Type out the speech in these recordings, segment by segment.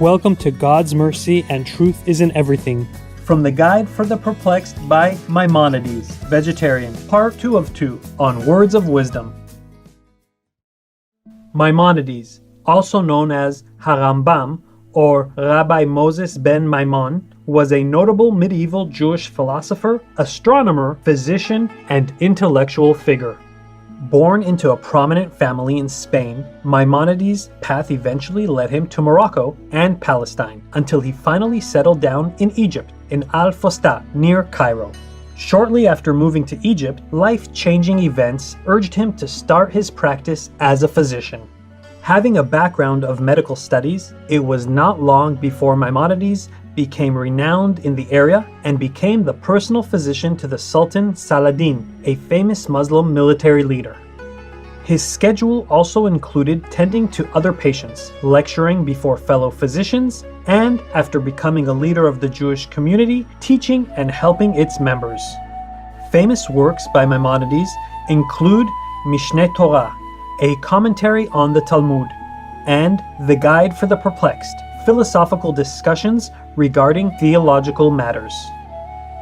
Welcome to God's Mercy and Truth is in Everything. From the Guide for the Perplexed by Maimonides, Vegetarian, Part 2 of 2, on Words of Wisdom. Maimonides, also known as Harambam or Rabbi Moses ben Maimon, was a notable medieval Jewish philosopher, astronomer, physician, and intellectual figure. Born into a prominent family in Spain, Maimonides' path eventually led him to Morocco and Palestine until he finally settled down in Egypt, in Al-Fustat, near Cairo. Shortly after moving to Egypt, life-changing events urged him to start his practice as a physician. Having a background of medical studies, it was not long before Maimonides became renowned in the area and became the personal physician to the Sultan Saladin, a famous Muslim military leader. His schedule also included tending to other patients, lecturing before fellow physicians, and, after becoming a leader of the Jewish community, teaching and helping its members. Famous works by Maimonides include Mishneh Torah, a commentary on the Talmud, and The Guide for the Perplexed, philosophical discussions regarding theological matters.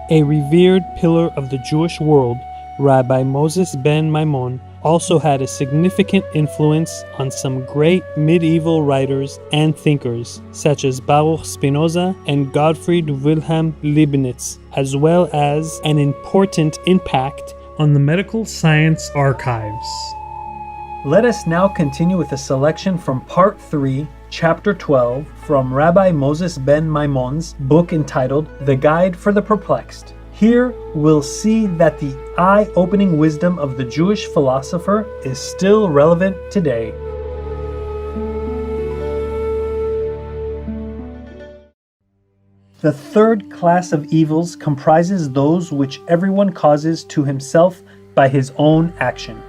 A revered pillar of the Jewish world, Rabbi Moses ben Maimon also had a significant influence on some great medieval writers and thinkers, such as Baruch Spinoza and Gottfried Wilhelm Leibniz, as well as an important impact on the medical science archives. Let us now continue with a selection from Part 3, Chapter 12, from Rabbi Moses ben Maimon's book entitled The Guide for the Perplexed. Here we'll see that the eye-opening wisdom of the Jewish philosopher is still relevant today. The third class of evils comprises those which everyone causes to himself by his own action.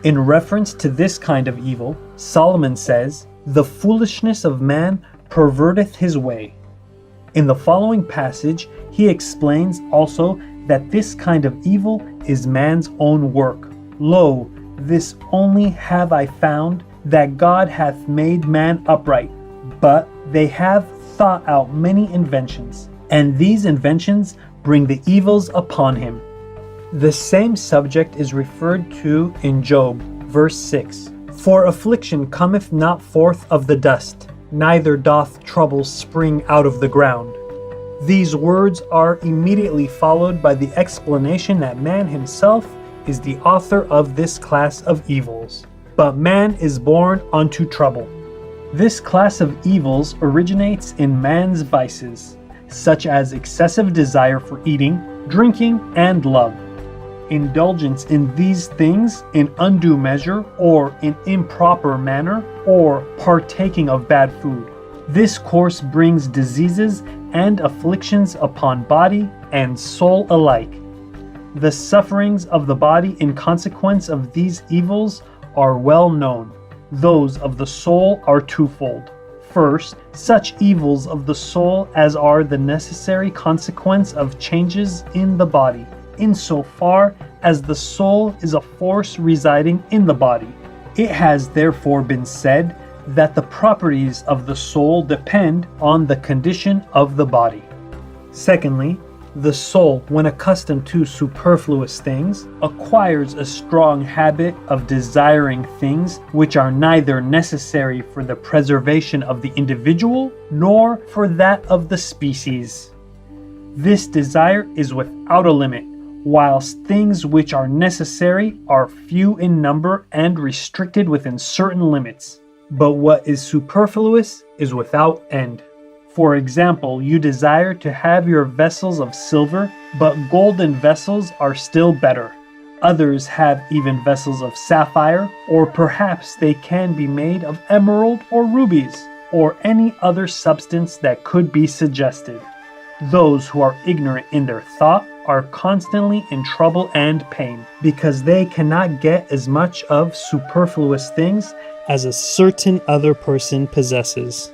In reference to this kind of evil, Solomon says, "The foolishness of man perverteth his way." In the following passage, he explains also that this kind of evil is man's own work. "Lo, this only have I found, that God hath made man upright, but they have thought out many inventions, and these inventions bring the evils upon him." The same subject is referred to in Job, verse 6. "For affliction cometh not forth of the dust, neither doth trouble spring out of the ground." These words are immediately followed by the explanation that man himself is the author of this class of evils. But man is born unto trouble. This class of evils originates in man's vices, such as excessive desire for eating, drinking, and love. Indulgence in these things in undue measure or in improper manner, or partaking of bad food. This course brings diseases and afflictions upon body and soul alike. The sufferings of the body in consequence of these evils are well known. Those of the soul are twofold. First, such evils of the soul as are the necessary consequence of changes in the body, insofar as the soul is a force residing in the body. It has therefore been said that the properties of the soul depend on the condition of the body. Secondly, the soul, when accustomed to superfluous things, acquires a strong habit of desiring things which are neither necessary for the preservation of the individual nor for that of the species. This desire is without a limit, whilst things which are necessary are few in number and restricted within certain limits. But what is superfluous is without end. For example, you desire to have your vessels of silver, but golden vessels are still better. Others have even vessels of sapphire, or perhaps they can be made of emerald or rubies, or any other substance that could be suggested. Those who are ignorant in their thought are constantly in trouble and pain, because they cannot get as much of superfluous things as a certain other person possesses.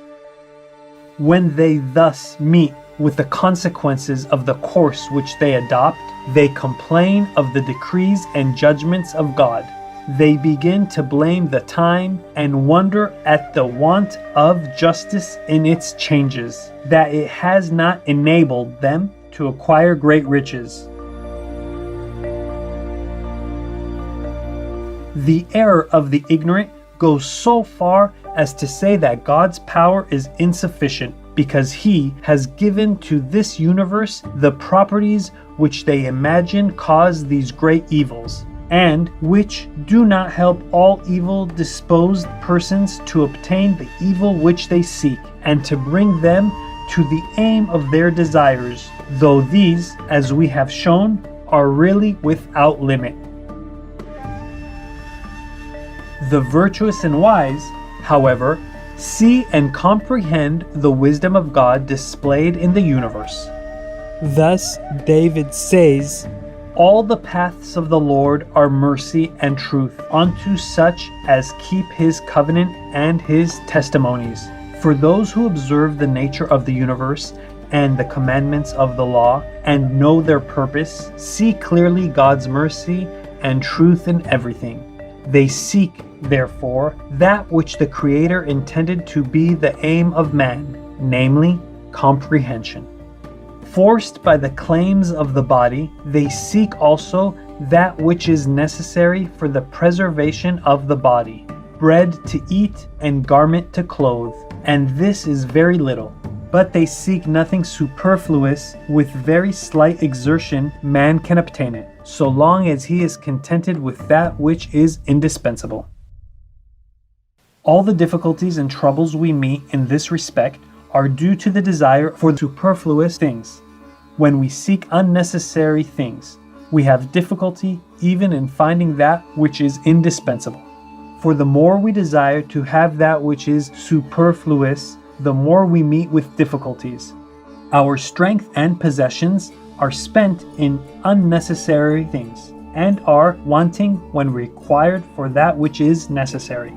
When they thus meet with the consequences of the course which they adopt, they complain of the decrees and judgments of God. they begin to blame the time and wonder at the want of justice in its changes, that it has not enabled them to acquire great riches. The error of the ignorant goes so far as to say that God's power is insufficient because He has given to this universe the properties which they imagine cause these great evils, and which do not help all evil disposed persons to obtain the evil which they seek, and to bring them to the aim of their desires, though these, as we have shown, are really without limit. The virtuous and wise, however, see and comprehend the wisdom of God displayed in the universe. Thus David says, "All the paths of the Lord are mercy and truth unto such as keep His covenant and His testimonies." For those who observe the nature of the universe and the commandments of the law and know their purpose, see clearly God's mercy and truth in everything. They seek, therefore, that which the Creator intended to be the aim of man, namely, comprehension. Forced by the claims of the body, they seek also that which is necessary for the preservation of the body, bread to eat and garment to clothe, and this is very little. But they seek nothing superfluous. With very slight exertion man can obtain it, so long as he is contented with that which is indispensable. All the difficulties and troubles we meet in this respect are due to the desire for superfluous things. When we seek unnecessary things, we have difficulty even in finding that which is indispensable. For the more we desire to have that which is superfluous, the more we meet with difficulties. Our strength and possessions are spent in unnecessary things, and are wanting when required for that which is necessary.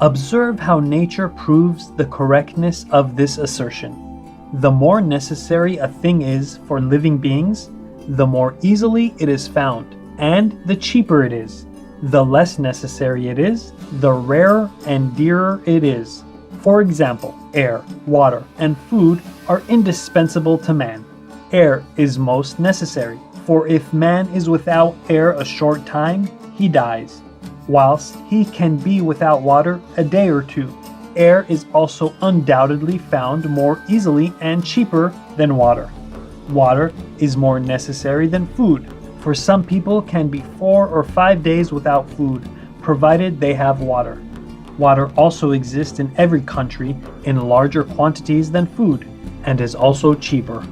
Observe how nature proves the correctness of this assertion. The more necessary a thing is for living beings, the more easily it is found, and the cheaper it is. The less necessary it is, the rarer and dearer it is. For example, air, water, and food are indispensable to man. Air is most necessary, for if man is without air a short time, he dies, whilst he can be without water a day or two. Air is also undoubtedly found more easily and cheaper than water. Water is more necessary than food, for some people can be 4 or 5 days without food, provided they have water. Water also exists in every country in larger quantities than food, and is also cheaper.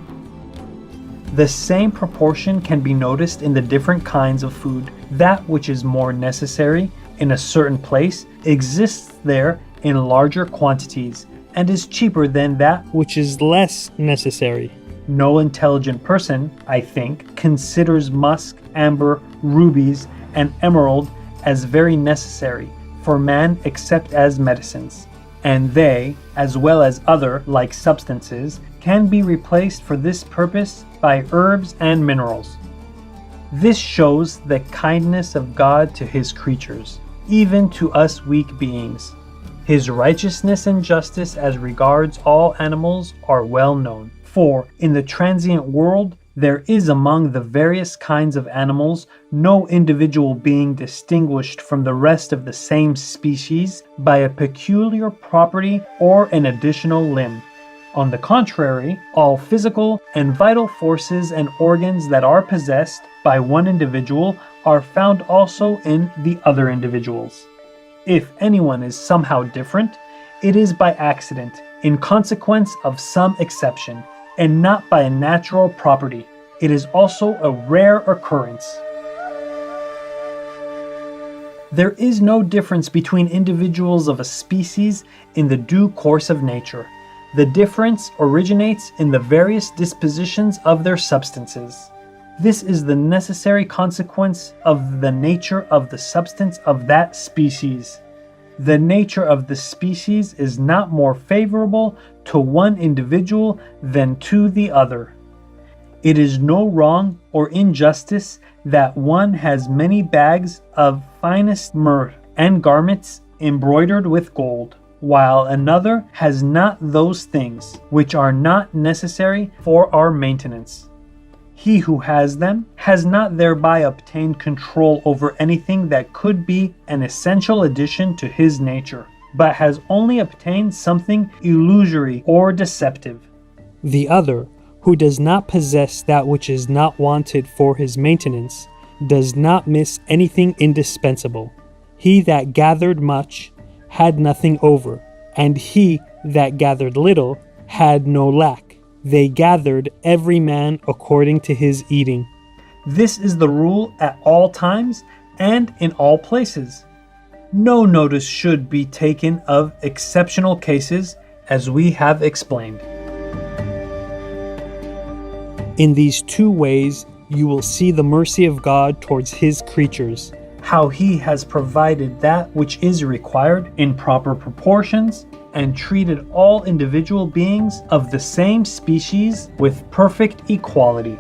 The same proportion can be noticed in the different kinds of food. That which is more necessary in a certain place exists there in larger quantities, and is cheaper than that which is less necessary. No intelligent person, I think, considers musk, amber, rubies, and emerald as very necessary for man except as medicines, and they, as well as other like substances, can be replaced for this purpose by herbs and minerals. This shows the kindness of God to His creatures, even to us weak beings. His righteousness and justice as regards all animals are well known, for in the transient world there is among the various kinds of animals no individual being distinguished from the rest of the same species by a peculiar property or an additional limb. On the contrary, all physical and vital forces and organs that are possessed by one individual are found also in the other individuals. If anyone is somehow different, it is by accident, in consequence of some exception, and not by a natural property. It is also a rare occurrence. There is no difference between individuals of a species in the due course of nature. The difference originates in the various dispositions of their substances. This is the necessary consequence of the nature of the substance of that species. The nature of the species is not more favorable to one individual than to the other. It is no wrong or injustice that one has many bags of finest myrrh and garments embroidered with gold, while another has not those things which are not necessary for our maintenance. He who has them has not thereby obtained control over anything that could be an essential addition to his nature, but has only obtained something illusory or deceptive. The other, who does not possess that which is not wanted for his maintenance, does not miss anything indispensable. He that gathered much had nothing over, and he that gathered little had no lack. They gathered every man according to his eating. This is the rule at all times and in all places. No notice should be taken of exceptional cases, as we have explained. In these two ways, you will see the mercy of God towards his creatures. How he has provided that which is required in proper proportions, and treated all individual beings of the same species with perfect equality.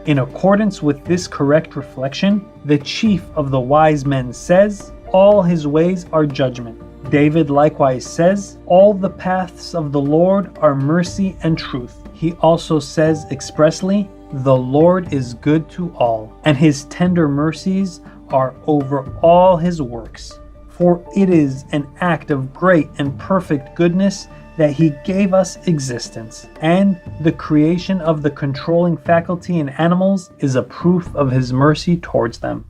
In accordance with this correct reflection, the chief of the wise men says, "All his ways are judgment." David likewise says, "All the paths of the Lord are mercy and truth." He also says expressly, "The Lord is good to all, and his tender mercies are over all his works." For it is an act of great and perfect goodness that he gave us existence, and the creation of the controlling faculty in animals is a proof of his mercy towards them.